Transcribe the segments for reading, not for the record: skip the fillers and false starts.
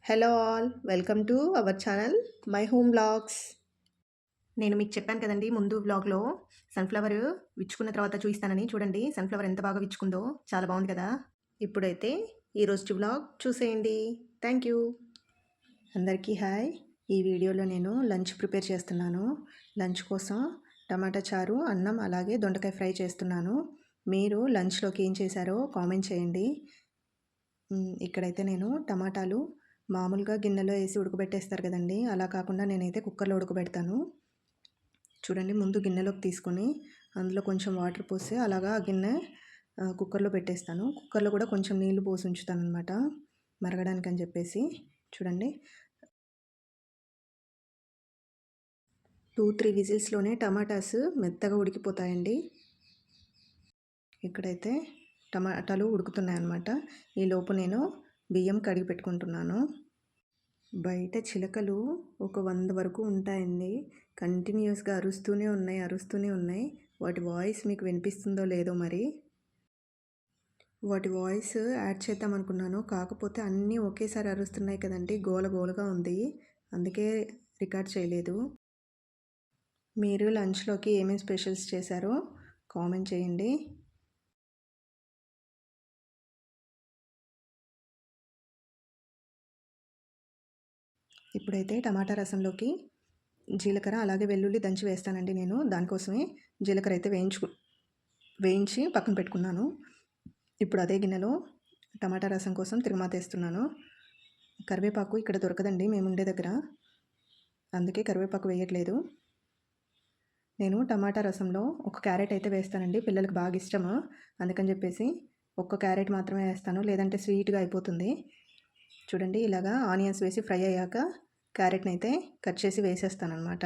Hello all welcome to our channel my home blogs. నేను మీకు చెప్పాను కదండి ముందు బ్లాగ్లో సన్ఫ్లవర్ విచ్చుకున్న తర్వాత చూపిస్తానని. చూడండి సన్ఫ్లవర్ ఎంత బాగా విచ్చుకుందో, చాలా బాగుంది కదా. ఇప్పుడైతే ఈరోజు బ్లాగ్ చూసేయండి. Thank you. అందరికీ హాయ్. ఈ వీడియోలో నేను లంచ్ ప్రిపేర్ చేస్తున్నాను. లంచ్ కోసం టమాటా చారు, అన్నం, అలాగే దొండకాయ ఫ్రై చేస్తున్నాను. మీరు లంచ్లోకి ఏం చేశారో కామెంట్ చేయండి. ఇక్కడైతే నేను టమాటాలు మామూలుగా గిన్నెలో వేసి ఉడకబెట్టేస్తారు కదండి, అలా కాకుండా నేనైతే కుక్కర్లో ఉడకబెడతాను. చూడండి, ముందు గిన్నెలోకి తీసుకొని అందులో కొంచెం వాటర్ పోసి అలాగా ఆ గిన్నె కుక్కర్లో పెట్టేస్తాను. కుక్కర్లో కూడా కొంచెం నీళ్లు పోసి ఉంచుతాను అనమాట, మరగడానికి అని చెప్పేసి. చూడండి, 2-3 విజిల్స్లోనే టమాటాస్ మెత్తగా ఉడికిపోతాయండి. ఇక్కడైతే టమాటాలు ఉడుకుతున్నాయి అన్నమాట. ఈలోపు నేను బియ్యం కడిగి పెట్టుకుంటున్నాను. బయట చిలకలు ఒక 100 వరకు ఉంటాయండి. కంటిన్యూస్గా అరుస్తూనే ఉన్నాయి. వాటి వాయిస్ మీకు వినిపిస్తుందో లేదో మరి. వాటి వాయిస్ యాడ్ చేద్దాం అనుకున్నాను, కాకపోతే అన్నీ ఒకేసారి అరుస్తున్నాయి కదండి, గోలగా ఉంది. అందుకే రికార్డ్ చేయలేదు. మీరు లంచ్లోకి ఏమేమి స్పెషల్స్ చేశారో కామెంట్ చేయండి. ఇప్పుడైతే టమాటా రసంలోకి జీలకర్ర అలాగే వెల్లుల్లి దంచి వేస్తానండి నేను. దానికోసమే జీలకర్ర అయితే వేయించి పక్కన పెట్టుకున్నాను. ఇప్పుడు అదే గిన్నెలో టమాటా రసం కోసం తిరుమాత వేస్తున్నాను. కరివేపాకు ఇక్కడ దొరకదండి మేము ఉండే దగ్గర, అందుకే కరివేపాకు వేయట్లేదు. నేను టమాటా రసంలో ఒక క్యారెట్ అయితే వేస్తానండి, పిల్లలకు బాగా ఇష్టము. అందుకని చెప్పేసి ఒక్క క్యారెట్ మాత్రమే వేస్తాను, లేదంటే స్వీట్గా అయిపోతుంది. చూడండి, ఇలాగా ఆనియన్స్ వేసి ఫ్రై అయ్యాక క్యారెట్ని అయితే కట్ చేసి వేసేస్తాను అనమాట.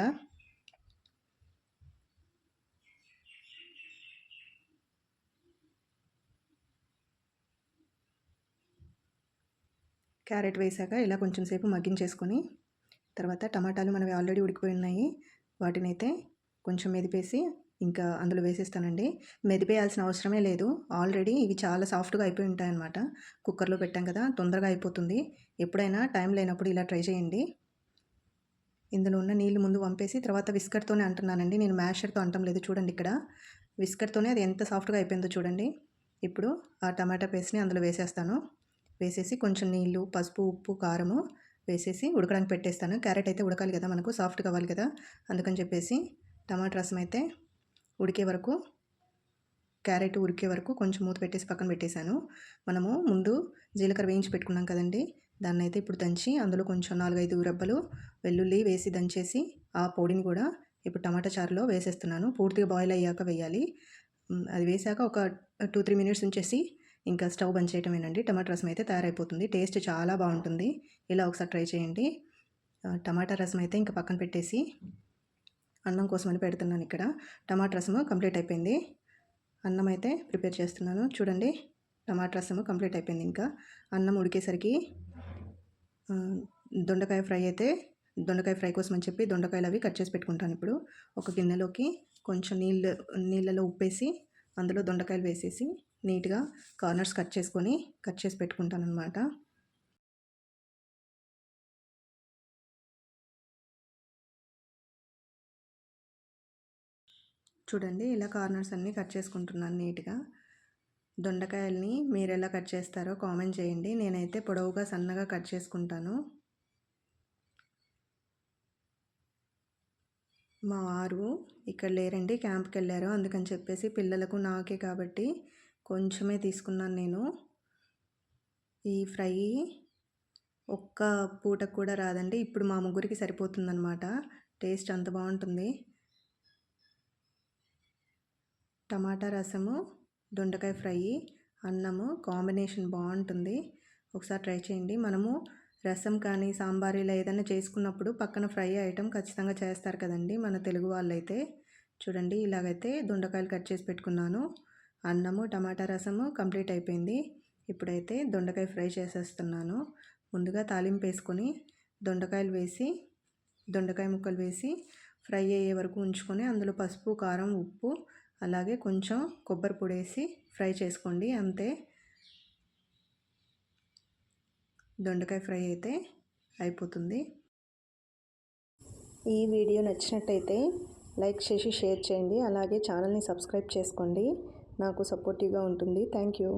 క్యారెట్ వేసాక ఇలా కొంచెం సేపు మగ్గించేసుకొని తర్వాత టమాటాలు మనవి ఆల్రెడీ ఉడికిపోయి ఉన్నాయి, వాటిని అయితే కొంచెం మెదిపేసి ఇంకా అందులో వేసేస్తానండి. మెదిపేయాల్సిన అవసరమే లేదు, ఆల్రెడీ ఇవి చాలా సాఫ్ట్గా అయిపోయి ఉంటాయన్నమాట. కుక్కర్లో పెట్టాం కదా, తొందరగా అయిపోతుంది. ఎప్పుడైనా టైం లేనప్పుడు ఇలా ట్రై చేయండి. ఇందులో ఉన్న నీళ్ళు ముందు వంపేసి తర్వాత విస్కర్తోనే అంటున్నానండి, నేను మ్యాషర్తో అంటం లేదు. చూడండి, ఇక్కడ విస్కర్తోనే అది ఎంత సాఫ్ట్గా అయిపోయిందో చూడండి. ఇప్పుడు ఆ టమాటా పేస్ట్ని అందులో వేసేస్తాను. వేసేసి కొంచెం నీళ్ళు, పసుపు, ఉప్పు, కారము వేసేసి ఉడకడానికి పెట్టేస్తాను. క్యారెట్ అయితే ఉడకాలి కదా, మనకు సాఫ్ట్ కావాలి కదా, అందుకని చెప్పేసి టమాటా రసం అయితే ఉడికే వరకు, క్యారెట్ ఉడికే వరకు కొంచెం మూత పెట్టేసి పక్కన పెట్టేశాను. మనము ముందు జీలకర్ర వేయించి పెట్టుకున్నాం కదండి, దాన్ని అయితే ఇప్పుడు దంచి అందులో కొంచెం 4-5 రెబ్బలు వెల్లుల్లి వేసి దంచేసి ఆ పొడిని కూడా ఇప్పుడు టమాటా చారులో వేసేస్తున్నాను. పూర్తిగా బాయిల్ అయ్యాక వేయాలి. అది వేసాక ఒక 2-3 మినిట్స్ ఉంచేసి ఇంకా స్టవ్ బంద్ చేయటమేనండి. టమాటా రసం అయితే తయారైపోతుంది. టేస్ట్ చాలా బాగుంటుంది. ఇలా ఒకసారి ట్రై చేయండి. టమాటా రసం అయితే ఇంకా పక్కన పెట్టేసి అన్నం కోసమని పెడుతున్నాను. ఇక్కడ టమాటా రసము కంప్లీట్ అయిపోయింది, అన్నం అయితే ప్రిపేర్ చేస్తున్నాను. చూడండి, టమాటా రసము కంప్లీట్ అయిపోయింది. ఇంకా అన్నం ఉడికేసరికి దొండకాయ ఫ్రై కోసం అని చెప్పి దొండకాయలు అవి కట్ చేసి పెట్టుకుంటాను. ఇప్పుడు ఒక గిన్నెలోకి కొంచెం నీళ్ళలో ఉప్పేసి అందులో దొండకాయలు వేసేసి నీట్గా కార్నర్స్ కట్ చేసి పెట్టుకుంటాను అనమాట. చూడండి, ఇలా కార్నర్స్ అన్నీ కట్ చేసుకుంటున్నాను నీట్గా. దొండకాయల్ని మీరు ఎలా కట్ చేస్తారో కామెంట్ చేయండి. నేనైతే పొడవుగా సన్నగా కట్ చేసుకుంటాను. మా వారు ఇక్కడ లేరండి, క్యాంప్కి వెళ్ళారు. అందుకని చెప్పేసి పిల్లలకు నాకే కాబట్టి కొంచెమే తీసుకున్నాను నేను. ఈ ఫ్రై ఒక్క పూటకు కూడా రాదండి, ఇప్పుడు మా ముగ్గురికి సరిపోతుందన్నమాట. టేస్ట్ అంత బాగుంటుంది. టమాటా రసము, దొండకాయ ఫ్రై, అన్నము కాంబినేషన్ బాగుంటుంది. ఒకసారి ట్రై చేయండి. మనము రసం కానీ సాంబార్ ఇలా ఏదైనా చేసుకున్నప్పుడు పక్కన ఫ్రై ఐటెం ఖచ్చితంగా చేస్తారు కదండి మన తెలుగు వాళ్ళైతే. చూడండి, ఇలాగైతే దొండకాయలు కట్ చేసి పెట్టుకున్నాను. అన్నము, టమాటా రసము కంప్లీట్ అయిపోయింది. ఇప్పుడైతే దొండకాయ ఫ్రై చేసేస్తున్నాను. ముందుగా తాలింపు వేసుకొని దొండకాయలు వేసి, దొండకాయ ముక్కలు వేసి ఫ్రై అయ్యే వరకు ఉంచుకొని అందులో పసుపు, కారం, ఉప్పు అలాగే కొంచెం కొబ్బరి పొడి వేసి ఫ్రై చేసుకోండి, అంతే. దొండకాయ ఫ్రై అయితే అయిపోతుంది. ఈ వీడియో నచ్చినట్టయితే లైక్ చేసి షేర్ చేయండి. అలాగే ఛానల్ని సబ్స్క్రైబ్ చేసుకోండి. నాకు సపోర్టివ్గా ఉంటుంది. Thank you.